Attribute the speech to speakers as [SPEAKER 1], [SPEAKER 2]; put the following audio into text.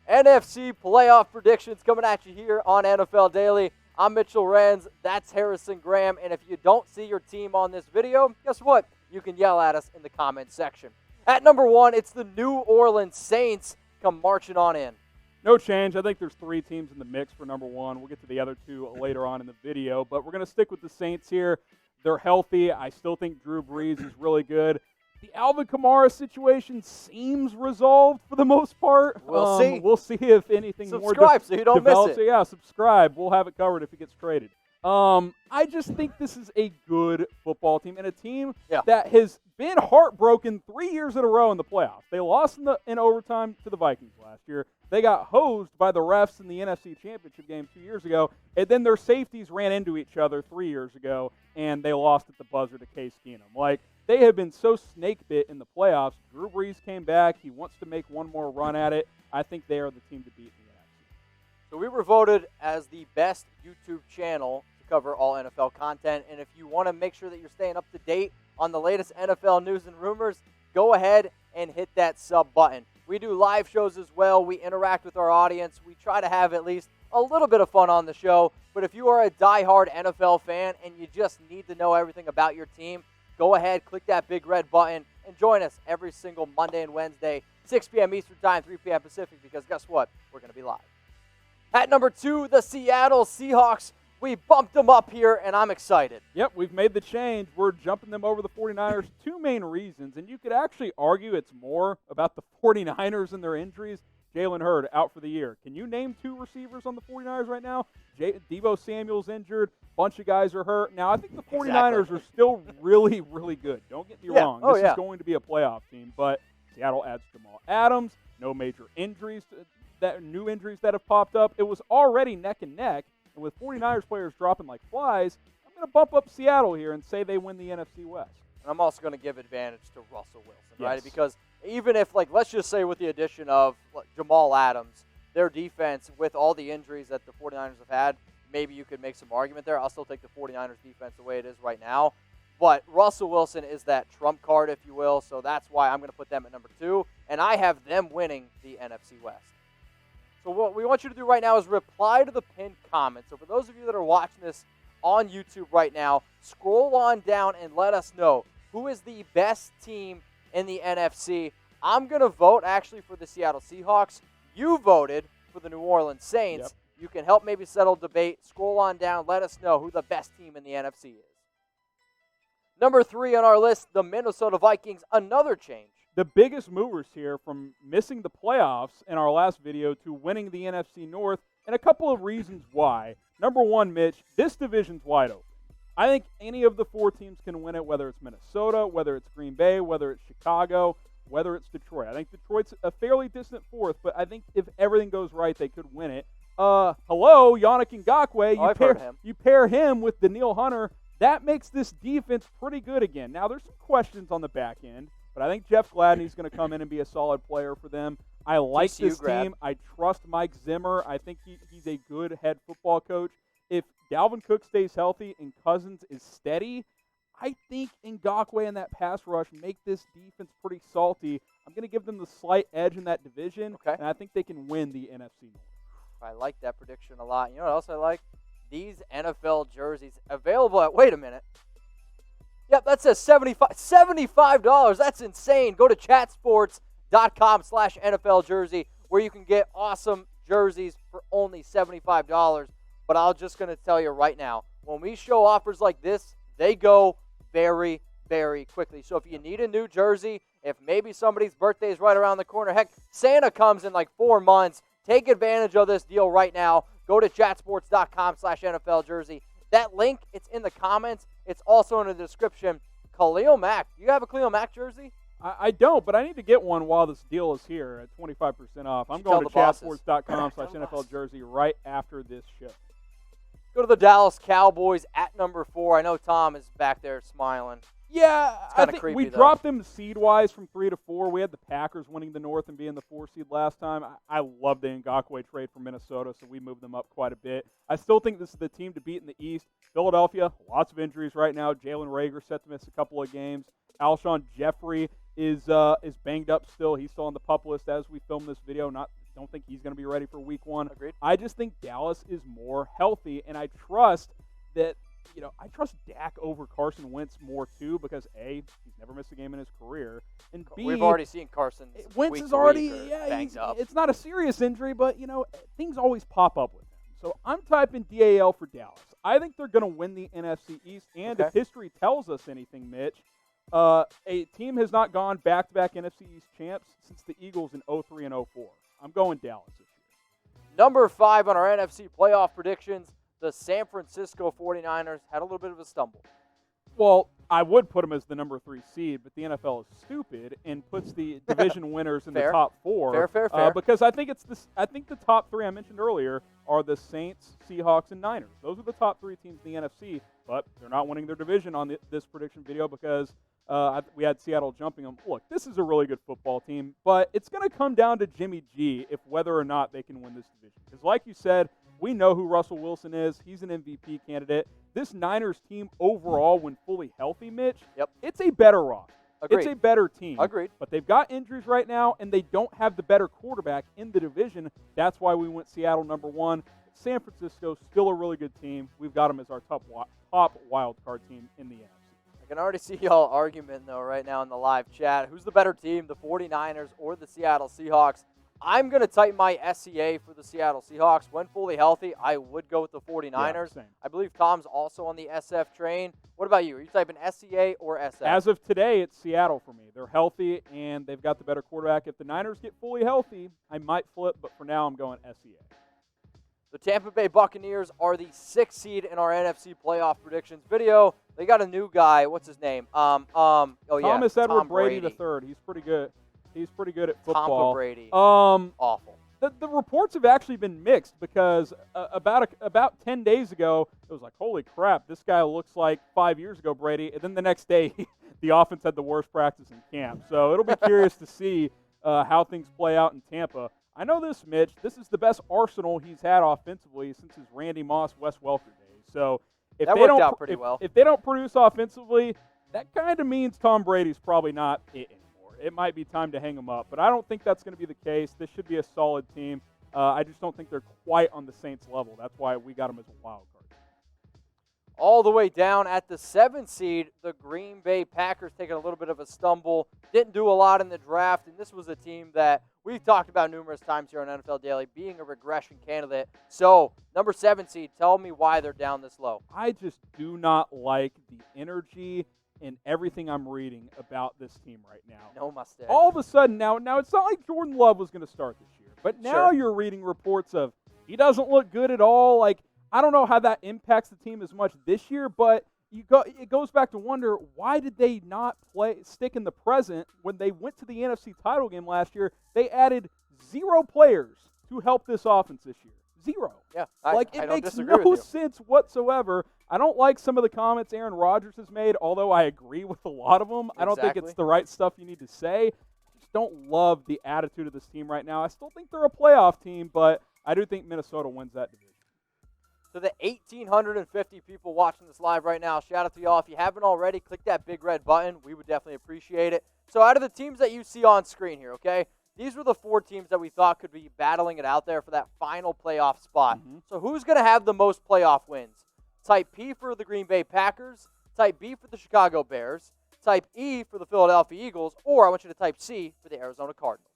[SPEAKER 1] NFC Playoff Predictions coming at you here on NFL Daily. I'm Mitchell Renz, that's Harrison Graham, and if you don't see your team on this video, guess what? You can yell at us in the comments section. At number 1, it's the New Orleans Saints come marching on in.
[SPEAKER 2] No change. I think there's 3 teams in the mix for number 1. We'll get to the other 2 later on in the video, but we're going to stick with the Saints here. They're healthy. I still think Drew Brees is really good. The Alvin Kamara situation seems resolved for the most part.
[SPEAKER 1] We'll see.
[SPEAKER 2] We'll see if anything
[SPEAKER 1] subscribe so you don't
[SPEAKER 2] develops.
[SPEAKER 1] miss it.
[SPEAKER 2] Yeah, subscribe. We'll have it covered if it gets traded. I just think this is a good football team and a team that has been heartbroken 3 years in a row in the playoffs. They lost in overtime to the Vikings last year. They got hosed by the refs in the NFC Championship game 2 years ago, and then their safeties ran into each other 3 years ago, and they lost at the buzzer to Case Keenum. Like, they have been so snake-bit in the playoffs. Drew Brees came back. He wants to make one more run at it. I think they are the team to beat in the NFC.
[SPEAKER 1] So we were voted as the best YouTube channel to cover all NFL content, and if you want to make sure that you're staying up to date on the latest NFL news and rumors, go ahead and hit that sub button. We do live shows as well. We interact with our audience. We try to have at least a little bit of fun on the show, but if you are a diehard NFL fan and you just need to know everything about your team, go ahead, click that big red button, and join us every single Monday and Wednesday, 6 p.m. Eastern Time, 3 p.m. Pacific, because guess what? We're going to be live. At number 2, the Seattle Seahawks. We bumped them up here, and I'm excited.
[SPEAKER 2] Yep, we've made the change. We're jumping them over the 49ers. 2 main reasons, and you could actually argue it's more about the 49ers and their injuries. Jalen Hurd out for the year. Can you name 2 receivers on the 49ers right now? Deebo Samuel's injured. Bunch of guys are hurt. Now, I think the 49ers are still really, really good. Don't get me wrong. This is going to be a playoff team, but Seattle adds Jamal Adams. No major injuries, new injuries that have popped up. It was already neck and neck, and with 49ers players dropping like flies, I'm going to bump up Seattle here and say they win the NFC West.
[SPEAKER 1] And I'm also going to give advantage to Russell Wilson, right? Because even if, like, let's just say with the addition of Jamal Adams, their defense, with all the injuries that the 49ers have had, maybe you could make some argument there. I'll still take the 49ers defense the way it is right now. But Russell Wilson is that trump card, if you will, so that's why I'm going to put them at number 2, and I have them winning the NFC West. So what we want you to do right now is reply to the pinned comment. So for those of you that are watching this on YouTube right now, scroll on down and let us know who is the best team in the NFC. I'm going to vote actually for the Seattle Seahawks. You voted for the New Orleans Saints. Yep. You can help maybe settle debate. Scroll on down. Let us know who the best team in the NFC is. Number 3 on our list, the Minnesota Vikings. Another change.
[SPEAKER 2] The biggest movers here from missing the playoffs in our last video to winning the NFC North, and a couple of reasons why. Number 1, Mitch, this division's wide open. I think any of the 4 teams can win it, whether it's Minnesota, whether it's Green Bay, whether it's Chicago, whether it's Detroit. I think Detroit's a fairly distant 4th, but I think if everything goes right, they could win it. Hello, Yannick Ngakoue. You pair him with Danielle Hunter. That makes this defense pretty good again. Now, there's some questions on the back end, but I think Jeff Gladney's going to come in and be a solid player for them. I like this team. I trust Mike Zimmer. I think he's a good head football coach. If Dalvin Cook stays healthy and Cousins is steady, I think Ngakoue and that pass rush make this defense pretty salty. I'm going to give them the slight edge in that division, and I think they can win the NFC North.
[SPEAKER 1] I like that prediction a lot. You know what else I like? These NFL jerseys available at, wait a minute. Yep, that says $75. That's insane. Go to chatsports.com/NFL jersey where you can get awesome jerseys for only $75. But I'm just going to tell you right now, when we show offers like this, they go very, very quickly. So if you need a new jersey, if maybe somebody's birthday is right around the corner, heck, Santa comes in like 4 months, take advantage of this deal right now. Go to chatsports.com/NFL jersey. That link, it's in the comments. It's also in the description. Khalil Mack. You have a Khalil Mack jersey?
[SPEAKER 2] I don't, but I need to get one while this deal is here at 25% off. I'm going to chatsports.com/NFL jersey right after this show.
[SPEAKER 1] Go to the Dallas Cowboys at number 4. I know Tom is back there smiling.
[SPEAKER 2] Yeah,
[SPEAKER 1] I think
[SPEAKER 2] we dropped them seed-wise from 3 to 4. We had the Packers winning the North and being the 4 seed last time. I love the Ngakoue trade from Minnesota, so we moved them up quite a bit. I still think this is the team to beat in the East. Philadelphia, lots of injuries right now. Jalen Reagor set to miss a couple of games. Alshon Jeffrey is banged up still. He's still on the PUP list as we film this video. Not don't think he's going to be ready for week 1.
[SPEAKER 1] Agreed.
[SPEAKER 2] I just think Dallas is more healthy, and I trust that, I trust Dak over Carson Wentz more too because A, he's never missed a game in his career, and B,
[SPEAKER 1] we've already seen Carson.
[SPEAKER 2] Wentz is already
[SPEAKER 1] banged up.
[SPEAKER 2] It's not a serious injury, but things always pop up with him. So I'm typing DAL for Dallas. I think they're going to win the NFC East, and if history tells us anything, Mitch, a team has not gone back-to-back NFC East champs since the Eagles in 03 and 04. I'm going Dallas this year.
[SPEAKER 1] Number 5 on our NFC playoff predictions, the San Francisco 49ers had a little bit of a stumble.
[SPEAKER 2] Well, I would put them as the number 3 seed, but the NFL is stupid and puts the division winners in the top 4.
[SPEAKER 1] Fair.
[SPEAKER 2] Because I think the top 3 I mentioned earlier are the Saints, Seahawks, and Niners. Those are the top 3 teams in the NFC, but they're not winning their division on this prediction video because we had Seattle jumping them. Look, this is a really good football team, but it's going to come down to Jimmy G if whether or not they can win this division. Because like you said, we know who Russell Wilson is. He's an MVP candidate. This Niners team overall, when fully healthy, Mitch, it's a better roster.
[SPEAKER 1] Agreed.
[SPEAKER 2] It's a better team.
[SPEAKER 1] Agreed.
[SPEAKER 2] But they've got injuries right now, and they don't have the better quarterback in the division. That's why we went Seattle number 1. San Francisco, still a really good team. We've got them as our top wild card team in the NFC.
[SPEAKER 1] I can already see y'all argument, though, right now in the live chat. Who's the better team, the 49ers or the Seattle Seahawks? I'm going to type my SEA for the Seattle Seahawks. When fully healthy, I would go with the 49ers.
[SPEAKER 2] Same.
[SPEAKER 1] I believe Tom's also on the SF train. What about you? Are you typing SEA or SF?
[SPEAKER 2] As of today, it's Seattle for me. They're healthy, and they've got the better quarterback. If the Niners get fully healthy, I might flip, but for now I'm going SEA.
[SPEAKER 1] The Tampa Bay Buccaneers are the 6th seed in our NFC playoff predictions video. They got a new guy. What's his name?
[SPEAKER 2] Thomas Edward
[SPEAKER 1] Tom
[SPEAKER 2] Brady III. He's pretty good. He's pretty good at football.
[SPEAKER 1] Tampa Brady.
[SPEAKER 2] Awful. The reports have actually been mixed because about 10 days ago, it was like, holy crap, this guy looks like 5 years ago, Brady. And then the next day, the offense had the worst practice in camp. So it'll be curious to see how things play out in Tampa. I know this, Mitch. This is the best arsenal he's had offensively since his Randy Moss, Wes Welker days. So if
[SPEAKER 1] that
[SPEAKER 2] they
[SPEAKER 1] worked
[SPEAKER 2] don't,
[SPEAKER 1] out pretty well.
[SPEAKER 2] If they don't produce offensively, that kind of means Tom Brady's probably not it anymore. It might be time to hang him up, but I don't think that's going to be the case. This should be a solid team. I just don't think they're quite on the Saints level. That's why we got them as a wild card.
[SPEAKER 1] All the way down at the 7th seed, the Green Bay Packers taking a little bit of a stumble. Didn't do a lot in the draft, and this was a team that we've talked about numerous times here on NFL Daily, being a regression candidate. So, number 7 seed, tell me why they're down this low.
[SPEAKER 2] I just do not like the energy and everything I'm reading about this team right now.
[SPEAKER 1] No mistake.
[SPEAKER 2] All of a sudden, now it's not like Jordan Love was going to start this year, but now you're reading reports of he doesn't look good at all. Like, I don't know how that impacts the team as much this year, but it goes back to wonder, why did they not stick in the present when they went to the NFC title game last year? They added 0 players to help this offense this year. 0.
[SPEAKER 1] Yeah,
[SPEAKER 2] it makes no sense whatsoever. I don't like some of the comments Aaron Rodgers has made, although I agree with a lot of them. I don't think it's the right stuff you need to say. I just don't love the attitude of this team right now. I still think they're a playoff team, but I do think Minnesota wins that division.
[SPEAKER 1] To the 1,850 people watching this live right now, shout out to y'all. If you haven't already, click that big red button. We would definitely appreciate it. So out of the teams that you see on screen here, okay, these were the 4 teams that we thought could be battling it out there for that final playoff spot.
[SPEAKER 2] Mm-hmm.
[SPEAKER 1] So who's going to have the most playoff wins? Type P for the Green Bay Packers, type B for the Chicago Bears, type E for the Philadelphia Eagles, or I want you to type C for the Arizona Cardinals.